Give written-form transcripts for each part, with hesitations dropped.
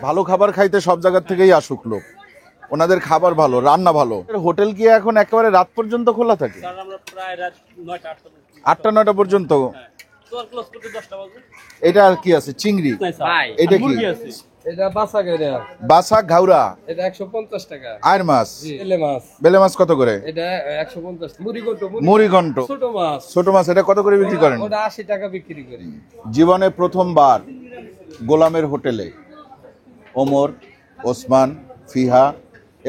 ভালো খাবার খাইতে সব জায়গা থেকেই আসুক লোক। ওনাদের খাবার ভালো, রান্না ভালো। হোটেল কি এখন একেবারে রাত পর্যন্ত খোলা থাকে? আটটা নয়টা পর্যন্ত। এটা আর কি আছে? চিংড়ি। এটা কি? বাসা ঘাউরা। এটা 150 টাকা। আর মাছ? বেলে মাছ কত করে? এটা 150। মুড়িঘণ্ট। ছোট মাছ এটা কত করে বিক্রি করেন? ওটা 80 টাকা বিক্রি করি। জীবনে প্রথমবার গোলামের হোটেলে ওমর, ওসমান, ফিহা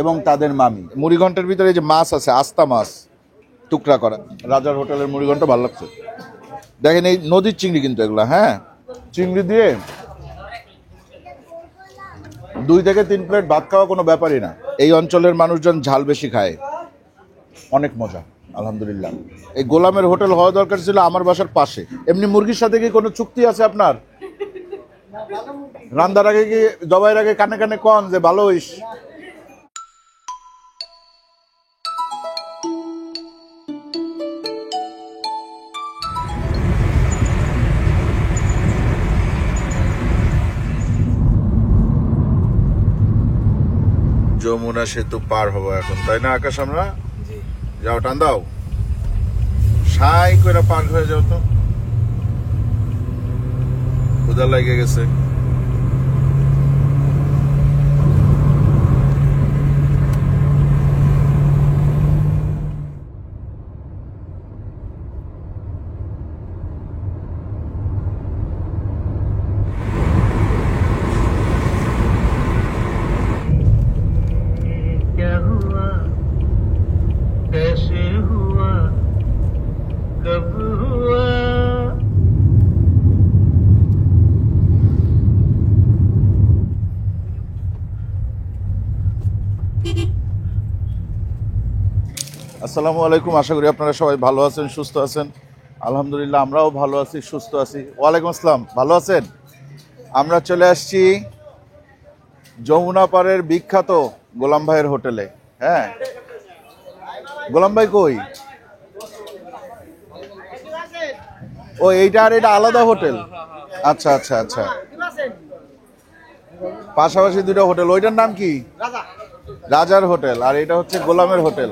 এবং তাদের মামি। মুড়িঘণ্টের ভিতরে যে মাছ আছে, আস্তা মাছ টুকরা করা। রাজার হোটেলের মুড়িঘণ্ট ভালো লাগছে। দেখেন এই নদীর চিংড়ি কিন্তু এগুলা। হ্যাঁ, চিংড়ি দিয়ে 2 থেকে 3 প্লেট ভাত খাওয়া কোনো ব্যাপারই না। এই অঞ্চলের মানুষজন ঝাল বেশি খায়, অনেক মজা আলহামদুলিল্লাহ। এই গোলামের হোটেল হওয়া দরকার ছিল আমার বাসার পাশে। এমনি মুরগির সাথে কি কোনো চুক্তি আছে আপনার? রান্নার আগে কি জবাইয়ের আগে কানে কানে কন যে ভালো হইস? যমুনা সেতু পার হবো এখন, তাই না আকাশ? আমরা যাও, টান দাও, সাই করে পার হয়ে যাও তো। ক্ষুধা লেগে গেছে। আসসালামু আলাইকুম, আশা করি আপনারা সবাই ভালো আছেন, সুস্থ আছেন। আলহামদুলিল্লাহ আমরাও ভালো আছি, সুস্থ আছি। ওয়ালাইকুম আসসালাম, ভালো আছেন? আমরা চলে আসছি যমুনা পাড়ের বিখ্যাত গোলাম ভাইয়ের হোটেলে। হ্যাঁ, গোলাম ভাই কই? ও এইটা আর এটা আলাদা হোটেল? আচ্ছা আচ্ছা আচ্ছা, পাশাপাশি দুটো হোটেল। ওইটার নাম কি? রাজার হোটেল, আর এটা হচ্ছে গোলামের হোটেল।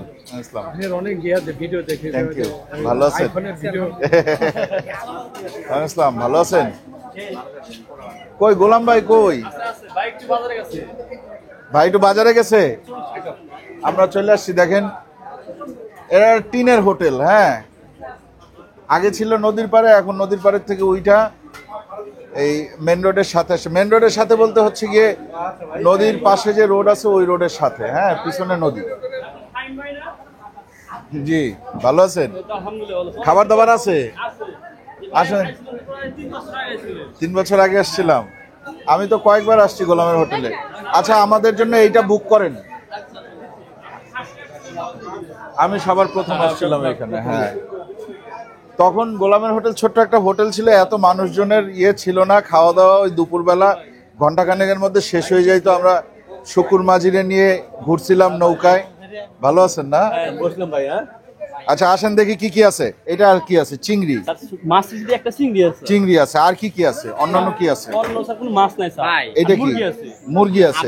ভালো আছেন? ভালো আছেন? কই গোলাম ভাই কই? ভাই একটু বাজারে গেছে। আমরা চলে আসছি। দেখেন এরা টিনের হোটেল। হ্যাঁ, আগে ছিল নদীর পাড়ে, এখন নদীর পাড়ের থেকে ওইটা এই মেন রোডের সাথে। মেন রোডের সাথে বলতে হচ্ছে গিয়ে নদীর পাশে যে রোড আছে ওই রোডের সাথে। হ্যাঁ, পিছনে নদী। জি, ভালো আছেন? খাবার দাবার আছে? আসেন। 3 বছর আগে আসছিলাম। আমি তো কয়েকবার আসছি গোলামের হোটেলে। আচ্ছা, আমাদের জন্য এইটা বুক করেন। আমি সবার প্রথম আসছিলাম এখানে। হ্যাঁ, তখন গোলামের হোটেল ছোট্ট একটা হোটেল ছিল, এত মানুষজনের ইয়ে ছিল না। খাওয়া দাওয়া ওই দুপুরবেলা ঘন্টাখানেকের মধ্যে শেষ হয়ে যায়। তো আমরা শুকুর মাঝিরে নিয়ে ঘুরছিলাম নৌকায়। ভালো আছেন না? বসলাম ভাই। আচ্ছা আসেন দেখি কি কি আছে। এটা আর কি আছে? চিংড়ি মাছ, একটা চিংড়ি আছে, চিংড়ি আছে। আর কি কি আছে? অন্যান্য কি আছে? অন্য স্যার কোনো মাছ নাই স্যার। এটা কি? মুরগি আছে।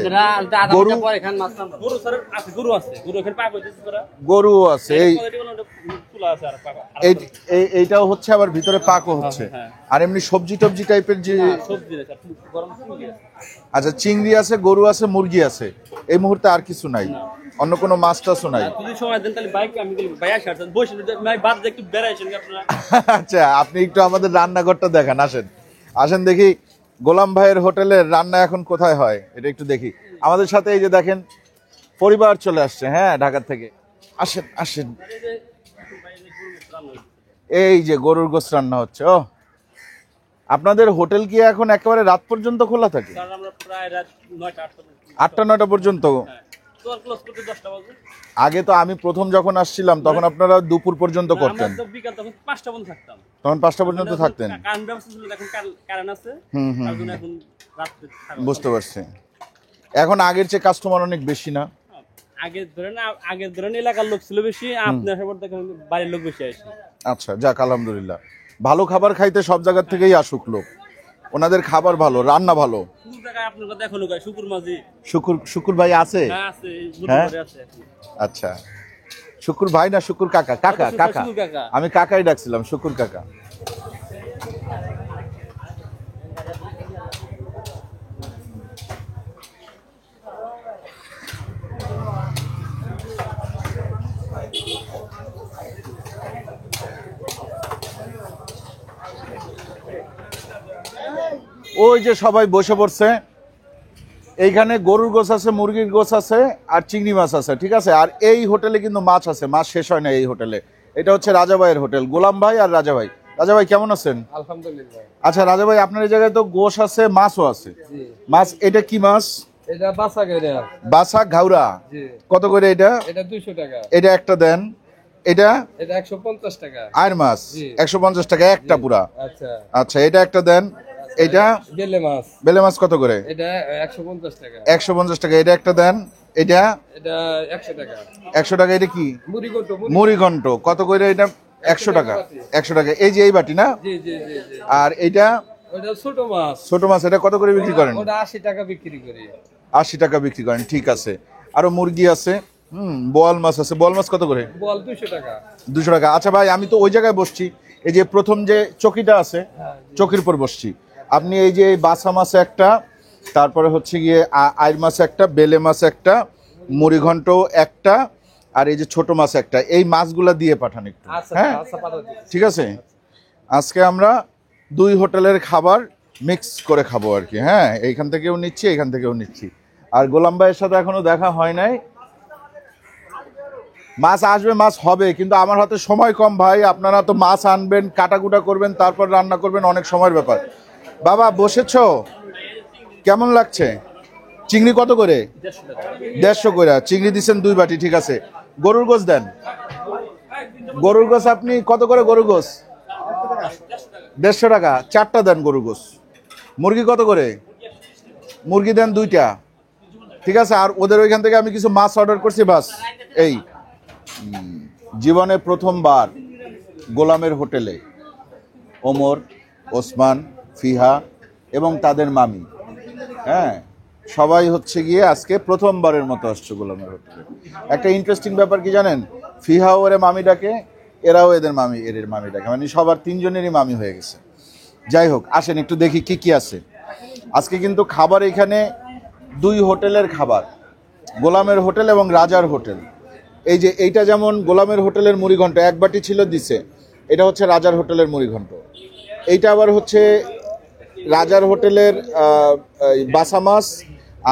গরু এখানে মাছ না। গরু স্যার আছে, গরু আছে, গরু এখানে পাক হইতেছে তোরা। গরু আছে। এইটাও হচ্ছে, আবার ভিতরে পাকও হচ্ছে। আর এমনি সবজি টবজি টাইপের যে সবজি না স্যার, গরম চিংড়ি আছে। আচ্ছা, চিংড়ি আছে, গরু আছে, মুরগি আছে। এই মুহূর্তে আর কিছু নাই, অন্য কোনো মাছ টাছও নাই। আচ্ছা, আপনি একটু আমাদের রান্নাঘরটা দেখান। আসেন আসেন দেখি গোলাম ভাইয়ের হোটেলের রান্না এখন কোথায় হয় এটা একটু দেখি। আমাদের সাথে এই যে দেখেন পরিবার চলে আসছে। হ্যাঁ, ঢাকা থেকে। আসেন আসেন। এই যে গরুর গোশত রান্না হচ্ছে। ও, আপনাদের হোটেল কি এখন একেবারে রাত পর্যন্ত খোলা থাকে? আটটা নয়টা পর্যন্ত। আগে তো আমি প্রথম যখন আসছিলাম তখন আপনারা দুপুর পর্যন্ত করতেন। তখন 5টা পর্যন্ত থাকতেন। বুঝতে পারছি। এখন আগের চেয়ে কাস্টমার অনেক বেশি না? আগের ধরেন এলাকার লোক ছিল বেশি, আপনার বাড়ির লোক বেশি আসে। আচ্ছা, যাক আলহামদুলিল্লাহ। ভালো খাবার খাইতে সব জায়গা থেকেই আসুক লোক। ওনাদের খাবার ভালো, রান্না ভালো। শুকুর ভাই আছে? হ্যাঁ, আচ্ছা। শুকুর ভাই না শুকুর কাকা? কাকা কাকা, আমি কাকাই ডাকছিলাম, শুকুর কাকা। ওই যে সবাই বসে পড়ছে, এইখানে গরুর গোছ আছে, মুরগির গোছ আছে, আর চিংড়ি মাছ আছে, ঠিক আছে। আর এই হোটেলে কিন্তু মাছ আছে, মাছ শেষ হয় না এই হোটেলে। এটা হচ্ছে রাজা ভাইয়ের হোটেল, গোলাম ভাই আর রাজা ভাই। রাজা ভাই কেমন আছেন? আলহামদুলিল্লাহ। আচ্ছা রাজা ভাই, আপনার এই জায়গায় তো গোশ আছে, মাছও আছে। মাছ এটা কি মাছ? এটা বাসা করে। বাসা ঘাউরা। কত করে এটা? এটা 200 টাকা। এটা একটা দেন। এটা? এটা 150 টাকা। আর মাছ 150 টাকা একটা পুরা। আচ্ছা আচ্ছা, এটা একটা দেন। এটা বেলে মাছ। বেলে মাছ কত করে? এটা 150 টাকা। 150 টাকা। এটা একটা দেন। এটা? এটা 100 টাকা। 100 টাকা। এটা কি? মুড়িঘণ্ট। মুড়িঘণ্ট কত করে? এটা 100 টাকা। 100 টাকা। এই যে এই বাটি না? জি জি জি। আর এইটা? ওটা ছোট মাছ। ছোট মাছ, এটা কত করে বিক্রি করেন? ওটা 80 টাকা বিক্রি করি। 80 টাকা বিক্রি করেন, ঠিক আছে। আরো মুরগি আছে, বোয়াল মাছ আছে। বোয়াল মাছ কত করে? বোয়াল 200 টাকা। 200 টাকা। আচ্ছা ভাই, আমি তো ওই জায়গায় বসছি, এই যে প্রথম যে চকিটা আছে, চকির উপর বসছি। আপনি এই যে বাসা মাছ একটা, তারপরে হচ্ছে গিয়ে আইর মাছ একটা, বেলে মাছ একটা, মুড়িঘণ্ট একটা, আর এই যে ছোট মাছ একটা, এই মাছগুলা দিয়ে পাঠান একটু। হ্যাঁ ঠিক আছে। আজকে আমরা 2 হোটেলের খাবার মিক্স করে খাবো আর কি। হ্যাঁ, এইখান থেকেও নিচ্ছি, এইখান থেকেও নিচ্ছি। আর গোলাম ভাইয়ের সাথে এখনো দেখা হয় নাই। মাছ আসবে, মাছ হবে, কিন্তু আমার হাতে সময় কম ভাই। আপনারা তো মাছ আনবেন, কাটাকুটা করবেন, তারপর রান্না করবেন, অনেক সময়ের ব্যাপার। বাবা বসেছো? কেমন লাগছে? চিংড়ি কত করে? 150 করে। চিংড়ি দিচ্ছেন 2 বাটি, ঠিক আছে। গরুর গোশ দেন। গরুর গোশ আপনি কত করে? গরুর গোশ 150 টাকা। 4টা দেন গরুর গোশ। মুরগি কত করে? মুরগি দেন 2টা, ঠিক আছে। আর ওদের ওইখান থেকে আমি কিছু মাছ অর্ডার করছি, বাস এই। জীবনে প্রথমবার গোলামের হোটেলে ওমর, ওসমান, ফিহা এবং তাদের মামি, হ্যাঁ, সবাই হচ্ছে গিয়ে আজকে প্রথমবারের মতো আসছে গোলামের হোটেলে। একটা ইন্টারেস্টিং ব্যাপার কি জানেন? ফিহাও ওরে মামি ডাকে, এরাও এদের মামি, এদের মামি ডাকে, মানে সবার 3 জনেরই মামি হয়ে গেছে। যাই হোক, আসেন একটু দেখি কি কি আছে আজকে। কিন্তু খাবার এখানে 2 হোটেলের খাবার, গোলামের হোটেল এবং রাজার হোটেল। এই যে এইটা যেমন গোলামের হোটেলের মুড়িঘণ্ট 1 বাটি ছিল দিছে, এটা হচ্ছে রাজার হোটেলের মুড়িঘণ্ট। এইটা আবার হচ্ছে রাজার হোটেলের বাসা মাছ,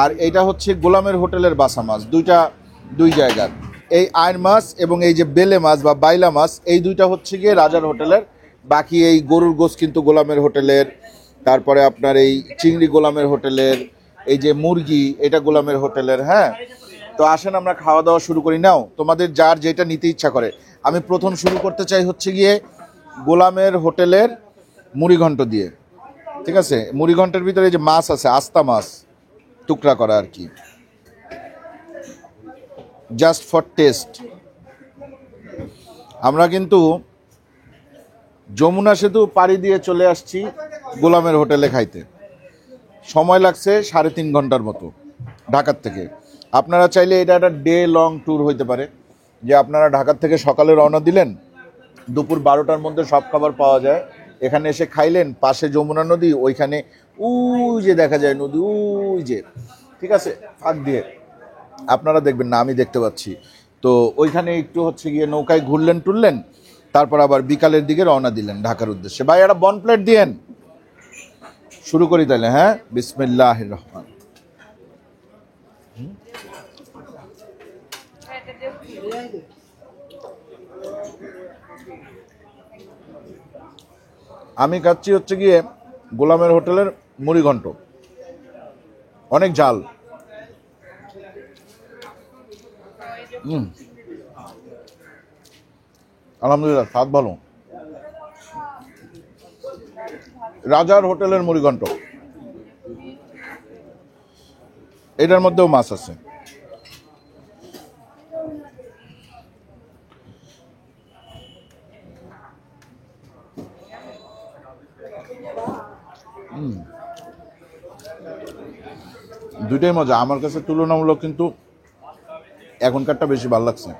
আর এইটা হচ্ছে গোলামের হোটেলের বাসা মাছ। 2 জায়গার এই আইর মাছ এবং এই যে বেলে মাছ বা বাইলা মাছ, এই 2টা হচ্ছে গিয়ে রাজার হোটেলের। বাকি এই গরুর গোশ কিন্তু গোলামের হোটেলের, তারপরে আপনার এই চিংড়ি গোলামের হোটেলের, এই যে মুরগি এটা গোলামের হোটেলের। হ্যাঁ, তো আসেন আমরা খাওয়া দাওয়া শুরু করি। নাও তোমাদের যার যেটা নিতে ইচ্ছা করে। আমি প্রথম শুরু করতে চাই হচ্ছে গিয়ে গোলামের হোটেলের মুড়িঘণ্ট দিয়ে, ঠিক আছে। মুড়িঘণ্টের ভিতরে যে মাছ আছে, আস্তা মাছ টুকরা করা আর কি, জাস্ট ফর টেস্ট। আমরা কিন্তু যমুনা সেতু পাড়ি দিয়ে চলে আসছি গোলামের হোটেলে খাইতে। সময় লাগছে 3.5 ঘন্টার মতো ঢাকার থেকে। আপনারা চাইলে এটা একটা ডে লং ট্যুর হইতে পারে, যে আপনারা ঢাকার থেকে সকালে রওনা দিলেন, দুপুর 12টার মধ্যে সব খাবার পাওয়া যায়, এখানে এসে খাইলেন। পাশে যমুনা নদী, ওইখানে ওই যে দেখা যায় নদী, ওই যে, ঠিক আছে, ফাঁক দিয়ে আপনারা দেখবেন না, আমি দেখতে পাচ্ছি। তো ওইখানে একটু হচ্ছে গিয়ে নৌকায় ঘুরলেন টুরলেন, তারপর আবার বিকালের দিকে রওনা দিলেন ঢাকার উদ্দেশ্যে। ভাই একটা বন প্লেট দিয়েন, শুরু করি তাহলে। হ্যাঁ, বিসমিল্লাহির রহমান। আমি খাচ্ছি হচ্ছে গিয়ে গোলামের হোটেলের মুড়িঘণ্ট, অনেক ঝাল। আলহামদুলিল্লাহ, স্বাদ ভালো। রাজার হোটেলের মুড়িঘণ্ট, এটার মধ্যেও মাছ আছে। দুইটাই মজা। আমার কাছে তুলনামূলক কিন্তু এখনকারটা বেশি ভালো লাগছে।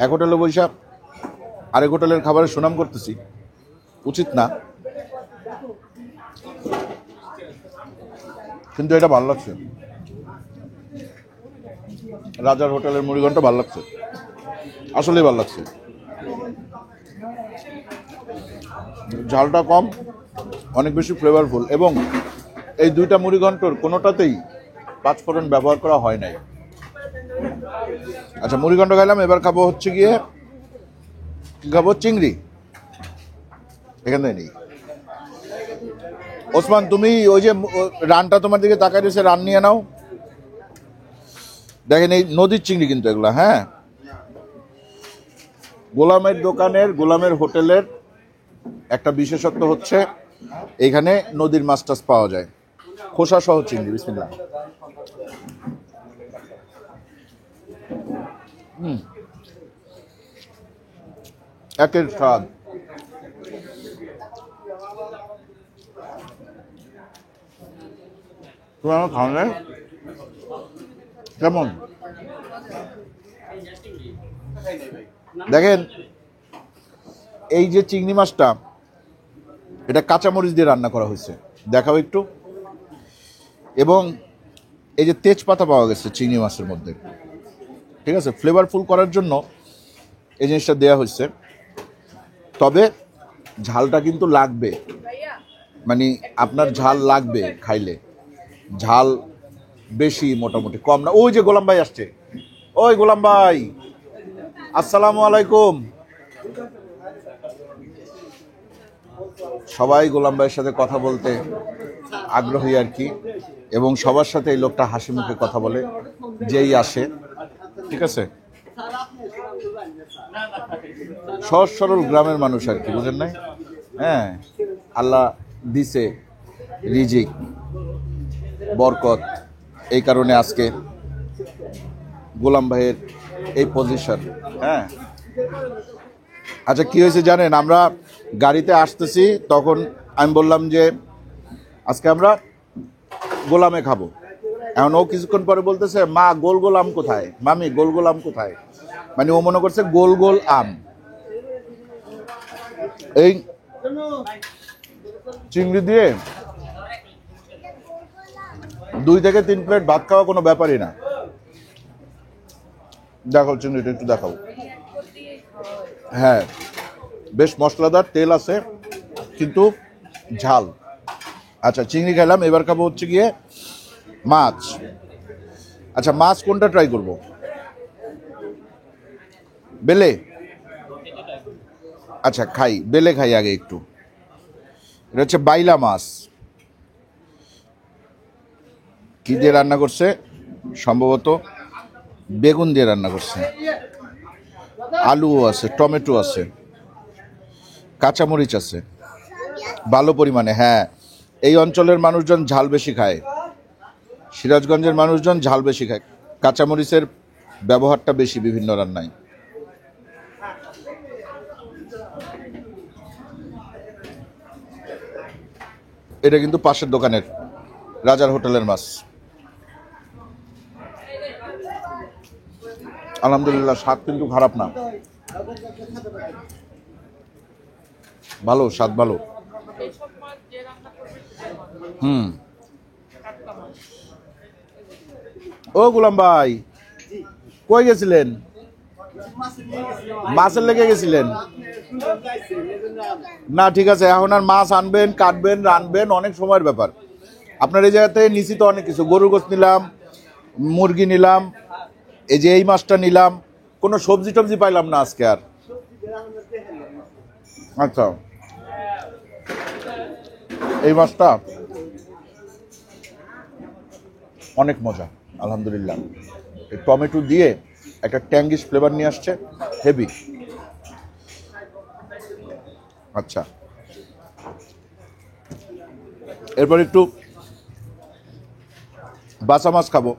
এক হোটেলে বৈশা আরেক হোটেলের খাবারের সুনাম করতেছি, উচিত না, কিন্তু এটা ভালো লাগছে। রাজার হোটেলের মুড়িঘণ্ট ভালো লাগছে, আসলেই ভালো লাগছে। ঝালটা কম, অনেক বেশি ফ্লেভারফুল, এবং এই দুইটা মুড়িঘণ্টর কোনোটাতেই পাঁচফোড়ন ব্যবহার করা হয় নাই। আচ্ছা, মুড়িঘণ্ট খাইলাম, এবার খাবো হচ্ছে গিয়ে খাবো চিংড়ি। এখানে নেই। ওসমান, তুমি ওই যে রানটা তোমার দিকে তাকাই রয়েছে, রান নিয়ে নাও। দেখেন এই নদীর চিংড়ি কিন্তু এগুলা। হ্যাঁ, গোলামের দোকানের, গোলামের হোটেলের একটা বিশেষত্ব হচ্ছে এখানে নদীর মাছ টাছ পাওয়া যায়, খোসা সহ চিংড়ি। বিসমিল্লাহ। একের স্বাদ। তোমার খাওয়া যায় কেমন? দেখেন এই যে চিংড়ি মাছটা, এটা কাঁচামরিচ দিয়ে রান্না করা হয়েছে, দেখাও একটু। এবং এই যে তেজপাতা পাওয়া গেছে চিংড়ি মাছের মধ্যে, ঠিক আছে, ফ্লেভারফুল করার জন্য এই জিনিসটা দেওয়া হয়েছে। তবে ঝালটা কিন্তু লাগবে, মানে আপনার ঝাল লাগবে খাইলে। ঝাল বেশি মোটামুটি, কম না। ওই যে গোলাম ভাই আসছে, ওই গোলাম ভাই, আসসালামু আলাইকুম। সবাই গোলাম ভাইয়ের সাথে কথা বলতে আগ্রহী আর কি, এবং সবার সাথে এই লোকটা হাসি মুখে কথা বলে যেই আসে, ঠিক আছে। সহজ সরল গ্রামের মানুষ আর কি, বুঝেন নাই? হ্যাঁ, আল্লাহ দিছে রিজিক, বরকত, এই কারণে আজকে গোলাম ভাইয়ের এই পজিশন। হ্যাঁ, আচ্ছা কি হয়েছে জানেন, আমরা গাড়িতে আসতেছি, তখন আমি বললাম যে আজকে আমরা গোলামে খাবো। এখন ও কিছুক্ষণ পরে বলতেছে, মা গোল গোল আম কোথায়, মামি গোল গোল আম কোথায়, মানে ও মনে করছে গোল গোল আম। এই চিংড়ি দিয়ে 2 থেকে 3 প্লেট ভাত খাওয়া কোনো ব্যাপারই না। দেখো চিংড়িটা একটু দেখাও। হ্যাঁ, বেশ মশলাদার, তেল আছে, কিন্তু ঝাল। আচ্ছা, চিংড়ি খেলাম, এবার খাবো হচ্ছে গিয়ে মাছ। আচ্ছা, মাছ কোনটা ট্রাই করব? বেলে? আচ্ছা খাই, বেলে খাই আগে একটু। এটা হচ্ছে বাইলা মাছ। কি দিয়ে রান্না করছে? সম্ভবত বেগুন দিয়ে রান্না করছে। আলুও আছে, টমেটো আছে, কাঁচামরিচ আছে ভালো পরিমাণে। হ্যাঁ, এই অঞ্চলের মানুষজন ঝাল বেশি খায়, সিরাজগঞ্জের মানুষজন ঝাল বেশি খায়, কাঁচামরিচের ব্যবহারটা বেশি বিভিন্ন রান্নায়। এটা কিন্তু পাশের দোকানের রাজার হোটেলের মাছ। আলহামদুলিল্লাহ, স্বাদ কিন্তু খারাপ না, ভালো স্বাদ, ভালো। ও গোলাম ভাই, কই গেছিলেন? মাছের লেগে গেছিলেন? না ঠিক আছে, এখন আর মাছ আনবেন, কাটবেন, রানবেন, অনেক সময়ের ব্যাপার। আপনার এই জায়গাতে নিচি তো অনেক কিছু, গরুর গোশত নিলাম, মুরগি নিলাম, এই যে এই মাছটা নিলাম, কোনো সবজি টবজি পাইলাম না আজকে আর। আচ্ছা, এই মাছটা অনেক মজা আলহামদুলিল্লাহ। এই টমেটো দিয়ে একটা ট্যাঙ্গিশ ফ্লেভার নিয়ে আসছে, হেভি। আচ্ছা, এরপর একটু বাসা মাছ খাবো।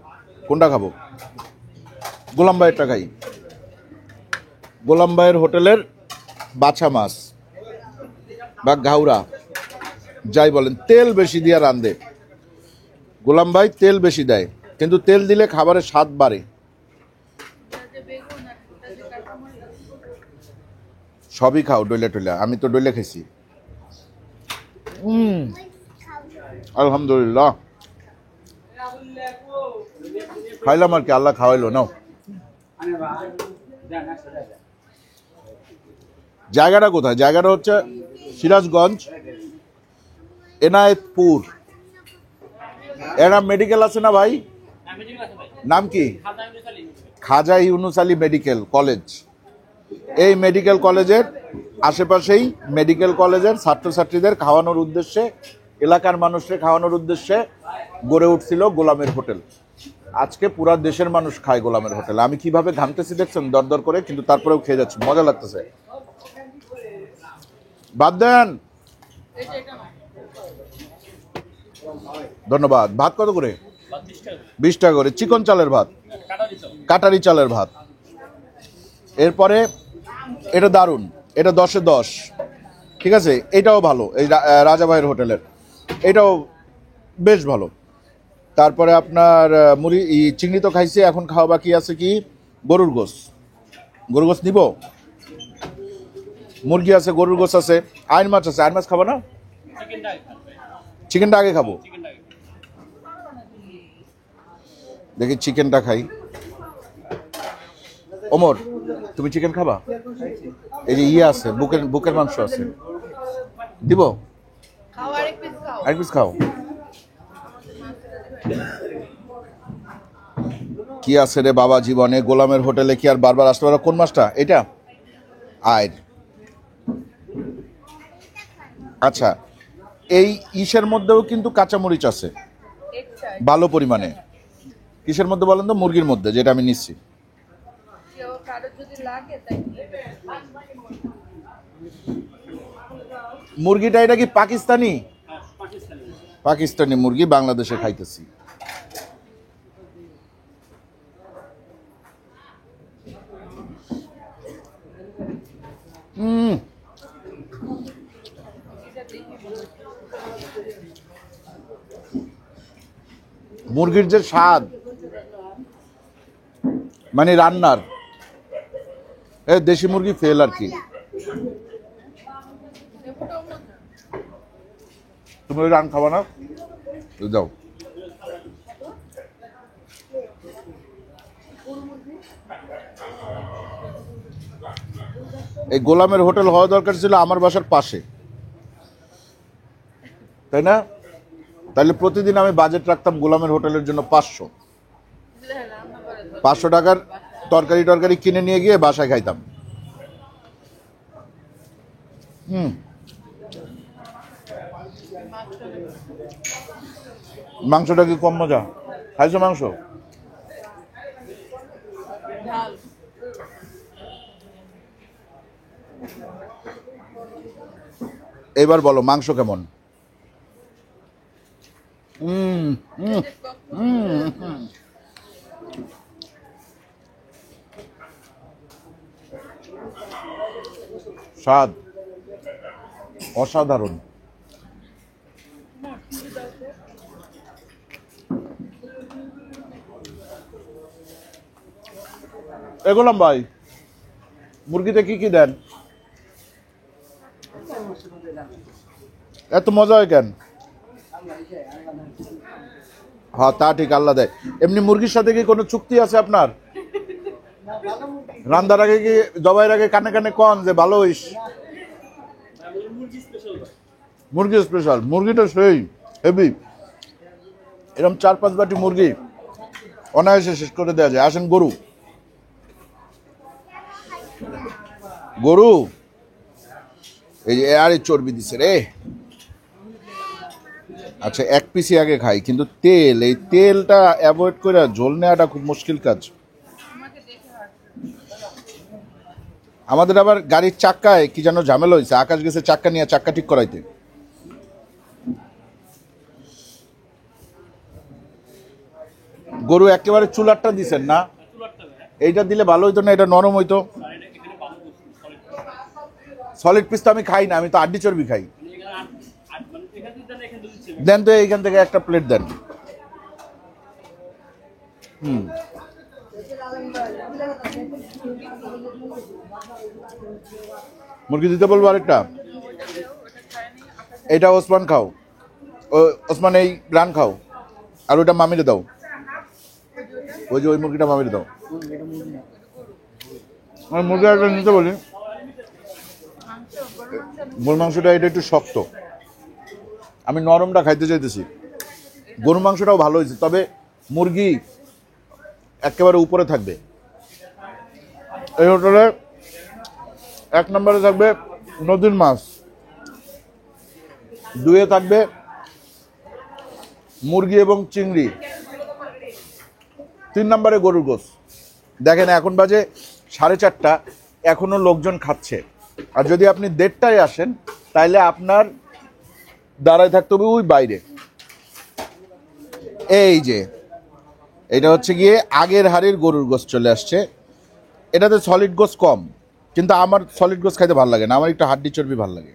কোনটা খাবো? গোলাম ভাইয়েরটা খাই। গোলাম ভাইয়ের হোটেলের বাছা মাছ বা ঘাউরা, যাই বলেন, তেল বেশি দিয়ে রান্ধে গোলাম ভাই, তেল বেশি দেয়, কিন্তু তেল দিলে খাবারের স্বাদ বাড়ে। সবই খাও ডইলা টইলা, আমি তো ডইলা খেয়েছি। আলহামদুলিল্লাহ, খাইলাম আর কি, আল্লাহ খাওয়াইলো। নাও, জায়গাটা কোথায়? জায়গাটা হচ্ছে সিরাজগঞ্জ, এনায়েতপুর। এরা মেডিকেল আছে না ভাই? নাম কি? খাজা ইউনুস আলী মেডিকেল কলেজ। এই মেডিকেল কলেজের আশেপাশেই মেডিকেল কলেজের ছাত্রছাত্রীদের খাওয়ানোর উদ্দেশ্যে, এলাকার মানুষকে খাওয়ানোর উদ্দেশ্যে গড়ে উঠছিল গোলামের হোটেল। আজকে পুরা দেশের মানুষ খায় গোলামের হোটেল। আমি কিভাবে ঘামতেছি দেখছেন দরদর করে, কিন্তু তারপরেও খেয়ে যাচ্ছি, মজা লাগতেছে। বাদ দেন, ধন্যবাদ। ভাত কত করে? 20 টাকা করে। চিকন চালের ভাত, কাটারি চালের ভাত। এরপরে এটা দারুন, এটা 10-এ 10, ঠিক আছে। এটাও ভালো, এই রাজা ভাইয়ের হোটেলের এটাও বেশ ভালো। তারপরে আপনার মুড়ি চিংড়ি তো খাইছি, এখন খাওয়া বাকি আছে কি গরুর গোস। গরুর গোস নিব, মুরগি আছে, গরুর গোস আছে, আইন মাছ আছে। আইন মাছ খাবো না, চিকেনটা আগে খাবো। দেখি চিকেনটা খাই। ওমর, তুমি চিকেন খাবা? এই যে ইয়ে আছে, বুকের মাংস আছে, দিব? এক পিস খাও। কি আছে রে বাবা জীবনে, গোলামের হোটেলে কি আর বারবার আসতে পারো? কোন মাছটা? এটা আয়ের। আচ্ছা, এই ইসের মধ্যেও কিন্তু কাঁচামরিচ আছে ভালো পরিমাণে। কিসের মধ্যে বলেন তো? মুরগির মধ্যে, যেটা আমি নিচ্ছি। মুরগিটা এটা কি পাকিস্তানি? পাকিস্তানি মুরগি বাংলাদেশে খাইতেছি। মুরগির যে স্বাদ, মানে রান্নার, দেশি মুরগি ফেল আর কি। তুমি ওই রান খাবা না? যাও। এই গোলামের হোটেল হওয়া দরকার ছিল আমার বাসার পাশে, তাই না? তাহলে প্রতিদিন আমি বাজেট রাখতাম গোলামের হোটেলের জন্য 500 টাকার তরকারি কিনে নিয়ে গিয়ে বাসায় খাইতাম। মাংসটা কি কম মজা? খাইছো মাংস? এবার বলো মাংস কেমন? স্বাদ অসাধারণ। এগোলাম ভাই, মুরগিতে কি কি দেন? এত মজা হয় কেন? হ্যাঁ, তা ঠিক, আল্লাহ দেয়। এমনি মুরগির সাথে কি কোনো চুক্তি আছে আপনার? রান্দার আগে কি, জবাইয়ের আগে কানে কানে কন যে ভালো হইস? মুরগি স্পেশাল, মুরগিটা সেই হেভি। এরকম 4-5 বাটি মুরগি অনায়াসে শেষ করে দেওয়া যায়। আসেন, গরু এই যে আরে চর্বি দিছে রে। আচ্ছা, এক পিসি আগে খাই, কিন্তু তেল, এই তেলটা অ্যাভয়েড করে ঝোল নেওয়াটা খুব মুশকিল কাজ। আমাদের আবার গাড়ির চাক্কায় কি যেন ঝামেলা হয়েছে, আকাশ গেছে চাক্কা নিয়ে চাক্কা ঠিক করাইতে। গরু একেবারে চুলারটা দিছেন না? এইটা দিলে ভালো হইতো না? এটা নরম হইতো। সলিড পিস তো আমি খাই না, আমি তো আড্ডি চর্বি খাই। দেন তো এইখান থেকে একটা প্লেট দেন। মুরগি দিতে বলবো আরেকটা। এটা ওসমান খাও, ওসমান এই রান খাও, আর ওইটা মামিরে দাও, ওই যে ওই মুরগিটা মামিরে দাও। আমার মুরগি একটা নিতে বলি, গরুর মাংসটা এটা একটু শক্ত, আমি নরমটা খাইতে চাইতেছি। গরুর মাংসটাও ভালো হয়েছে, তবে মুরগি একেবারে উপরে থাকবে। এই হোটেলে 1 নম্বরে থাকবে নদীর মাছ, 2-এ থাকবে মুরগি এবং চিংড়ি, 3 নম্বরে গরুর গোশ। দেখেন এখন বাজে 4:30, এখনো লোকজন খাচ্ছে। আর যদি আপনি 1:30টায় আসেন তাহলে আপনার দাঁড়ায় থাকতে হবে ওই বাইরে। এই যে এটা হচ্ছে গিয়ে আগের হাড়ির গরুর গোশ চলে আসছে। এটাতে সলিড গোশ কম, কিন্তু আমার সলিড গোশ খাইতে ভালো লাগে না, আমার একটু হাড্ডি চর্বি ভালো লাগে।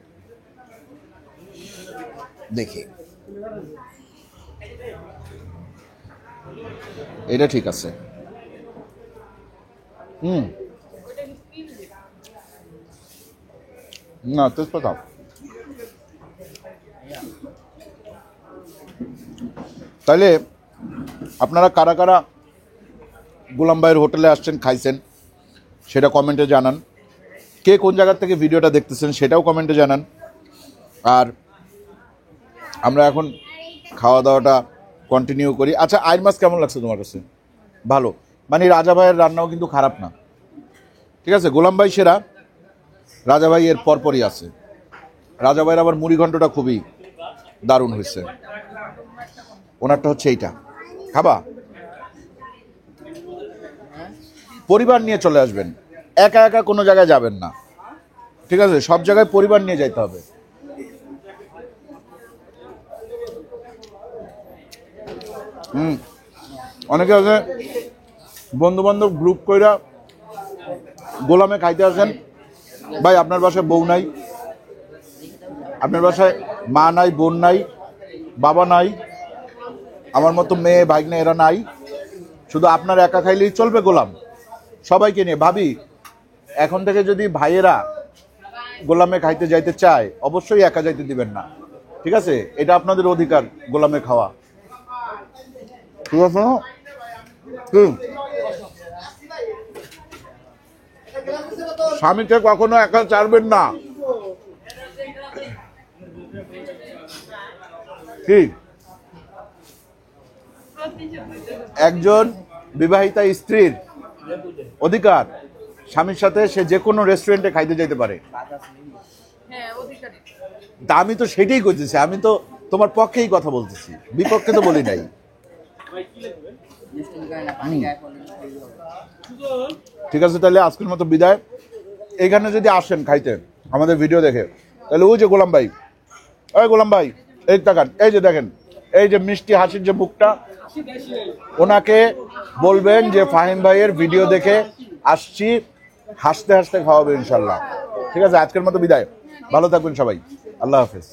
দেখি এটা ঠিক আছে। না তেজপাতা তাহলে আপনারা কারা কারা গোলাম ভাইয়ের হোটেলে আসছেন, খাইছেন, সেটা কমেন্টে জানান। কে কোন জায়গা থেকে ভিডিওটা দেখতেছেন সেটাও কমেন্টে জানান। আর আমরা এখন খাওয়া দাওয়াটা কন্টিনিউ করি। আচ্ছা, আইর মাছ কেমন লাগছে তোমার কাছে? ভালো, মানে রাজা ভাইয়ের রান্নাও কিন্তু খারাপ না, ঠিক আছে। গোলাম ভাই সেরা, রাজা ভাই এর পরপরই আছে। রাজা ভাইয়ের আবার মুড়ি ঘন্টটা খুবই দারুণ হয়েছে। ওনারটা হচ্ছে এইটা, খাবা? পরিবার নিয়ে চলে আসবেন, একা একা কোনো জায়গায় যাবেন না, ঠিক আছে? সব জায়গায় পরিবার নিয়ে যাইতে হবে। অনেকে আছে বন্ধু বান্ধব গ্রুপ কইরা গোলামে খাইতে আসেন। ভাই আপনার বাসায় বউ নাই, আপনার বাসায় মা নাই, বোন নাই, বাবা নাই, আমার মতো মেয়ে ভাগ্নে এরা নাই, শুধু আপনার একা খাইলেই চলবে গোলাম? সবাইকে নিয়ে ভাবি, এখন থেকে যদি ভাইয়েরা গোলামে খাইতে যাইতে চায় অবশ্যই একা যাইতে দিবেন না, ঠিক আছে? এটা আপনাদের অধিকার গোলামে খাওয়া, ঠিক আছে? স্বামীকে কখনো একা ছাড়বেন না, কি? একজন বিবাহিতা স্ত্রীর অধিকার স্বামীর সাথে সে যে কোনো রেস্টুরেন্টে খাইতে যেতে পারে। তা আমি তো সেটাই করতেছি, আমি তো তোমার পক্ষেই কথা বলতেছি, বিপক্ষে তো বলি নাই। ঠিক আছে, তাহলে আজকের মতো বিদায়। এখানে যদি আসেন খাইতে আমাদের ভিডিও দেখে, তাহলে ওই যে গোলাম ভাই, ওই গোলাম ভাই এই তাকান, এই যে দেখেন, এই যে মিষ্টি হাসির যে মুখটা, ওনাকে বলবেন যে ফাহিম ভাইয়ের ভিডিও দেখে আসছি, হাসতে হাসতে খাওয়াবে ইনশাল্লাহ। ঠিক আছে, আজকের মতো বিদায়, ভালো থাকবেন সবাই, আল্লাহ হাফেজ।